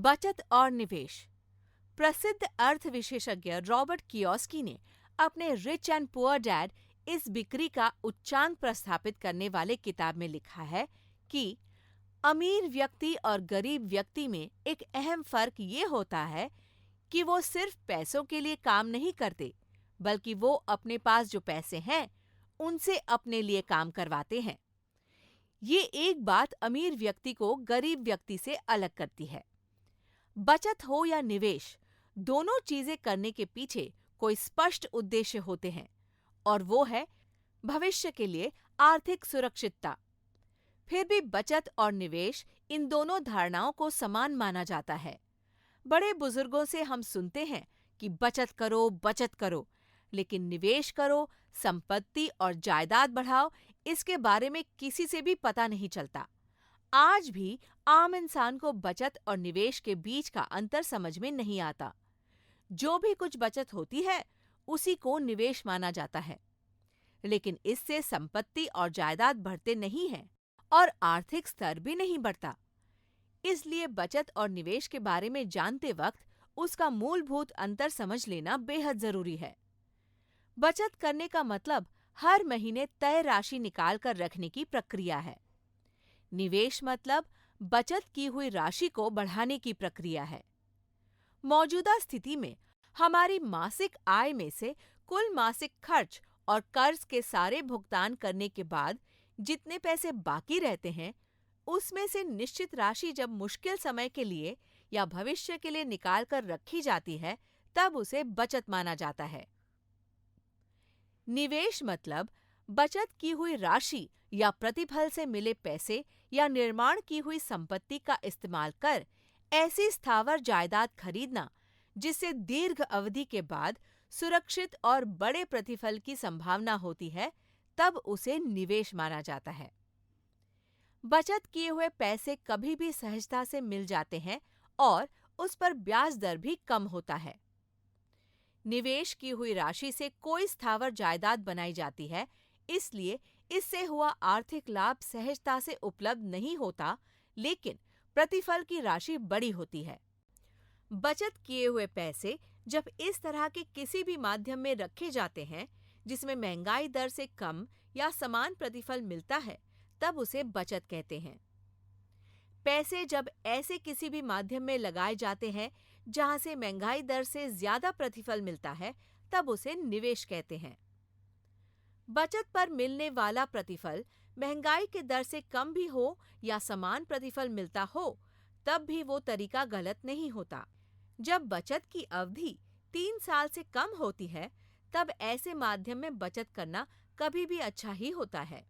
बचत और निवेश। प्रसिद्ध अर्थ विशेषज्ञ रॉबर्ट कियोस्की ने अपने रिच एंड पुअर डैड इस बिक्री का उच्चांक प्रस्थापित करने वाले किताब में लिखा है कि अमीर व्यक्ति और गरीब व्यक्ति में एक अहम फर्क ये होता है कि वो सिर्फ पैसों के लिए काम नहीं करते, बल्कि वो अपने पास जो पैसे हैं उनसे अपने लिए काम करवाते हैं। ये एक बात अमीर व्यक्ति को गरीब व्यक्ति से अलग करती है। बचत हो या निवेश, दोनों चीजें करने के पीछे कोई स्पष्ट उद्देश्य होते हैं और वो है भविष्य के लिए आर्थिक सुरक्षितता। फिर भी बचत और निवेश, इन दोनों धारणाओं को समान माना जाता है। बड़े बुजुर्गों से हम सुनते हैं कि बचत करो, लेकिन निवेश करो, संपत्ति और जायदाद बढ़ाओ, इसके बारे में किसी से भी पता नहीं चलता। आज भी आम इंसान को बचत और निवेश के बीच का अंतर समझ में नहीं आता। जो भी कुछ बचत होती है, उसी को निवेश माना जाता है। लेकिन इससे संपत्ति और जायदाद बढ़ते नहीं हैं और आर्थिक स्तर भी नहीं बढ़ता। इसलिए बचत और निवेश के बारे में जानते वक्त उसका मूलभूत अंतर समझ लेना बेहद जरूरी है। बचत करने का मतलब हर महीने तय राशि निकाल कर रखने की प्रक्रिया है। निवेश मतलब बचत की हुई राशि को बढ़ाने की प्रक्रिया है। मौजूदा स्थिति में हमारी मासिक आय में से कुल मासिक खर्च और कर्ज के सारे भुगतान करने के बाद जितने पैसे बाकी रहते हैं, उसमें से निश्चित राशि जब मुश्किल समय के लिए या भविष्य के लिए निकाल कर रखी जाती है, तब उसे बचत माना जाता है। निवेश मतलब बचत की हुई राशि या प्रतिफल से मिले पैसे या निर्माण की हुई संपत्ति का इस्तेमाल कर ऐसी स्थावर जायदाद खरीदना जिससे दीर्घ अवधि के बाद सुरक्षित और बड़े प्रतिफल की संभावना होती है, तब उसे निवेश माना जाता है। बचत किए हुए पैसे कभी भी सहजता से मिल जाते हैं और उस पर ब्याज दर भी कम होता है। निवेश की हुई राशि से कोई स्थावर जायदाद बनाई जाती है, इसलिए इससे हुआ आर्थिक लाभ सहजता से उपलब्ध नहीं होता, लेकिन प्रतिफल की राशि बड़ी होती है। बचत किए हुए पैसे जब इस तरह के किसी भी माध्यम में रखे जाते हैं जिसमें महंगाई दर से कम या समान प्रतिफल मिलता है, तब उसे बचत कहते हैं। पैसे जब ऐसे किसी भी माध्यम में लगाए जाते हैं जहां से महंगाई दर से ज्यादा प्रतिफल मिलता है, तब उसे निवेश कहते हैं। बचत पर मिलने वाला प्रतिफल महंगाई के दर से कम भी हो या समान प्रतिफल मिलता हो, तब भी वो तरीका गलत नहीं होता। जब बचत की अवधि 3 साल से कम होती है, तब ऐसे माध्यम में बचत करना कभी भी अच्छा ही होता है।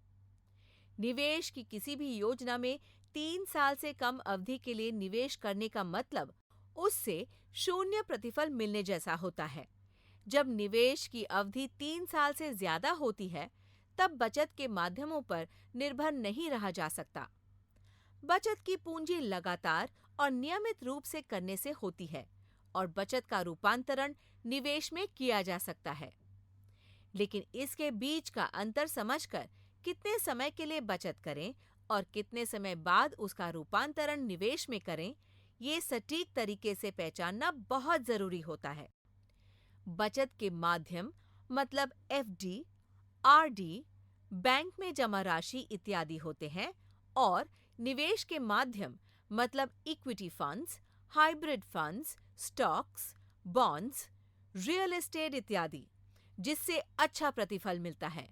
निवेश की किसी भी योजना में 3 साल से कम अवधि के लिए निवेश करने का मतलब उससे शून्य प्रतिफल मिलने जैसा होता है। जब निवेश की अवधि 3 साल से ज्यादा होती है, तब बचत के माध्यमों पर निर्भर नहीं रहा जा सकता। बचत की पूंजी लगातार और नियमित रूप से करने से होती है और बचत का रूपांतरण निवेश में किया जा सकता है। लेकिन इसके बीच का अंतर समझकर कितने समय के लिए बचत करें और कितने समय बाद उसका रूपांतरण निवेश में करें, ये सटीक तरीके से पहचानना बहुत जरूरी होता है। बचत के माध्यम मतलब एफडी, आरडी, बैंक में जमा राशि इत्यादि होते हैं और निवेश के माध्यम मतलब equity funds, hybrid funds, stocks, bonds, real estate इत्यादि, जिससे अच्छा प्रतिफल मिलता है।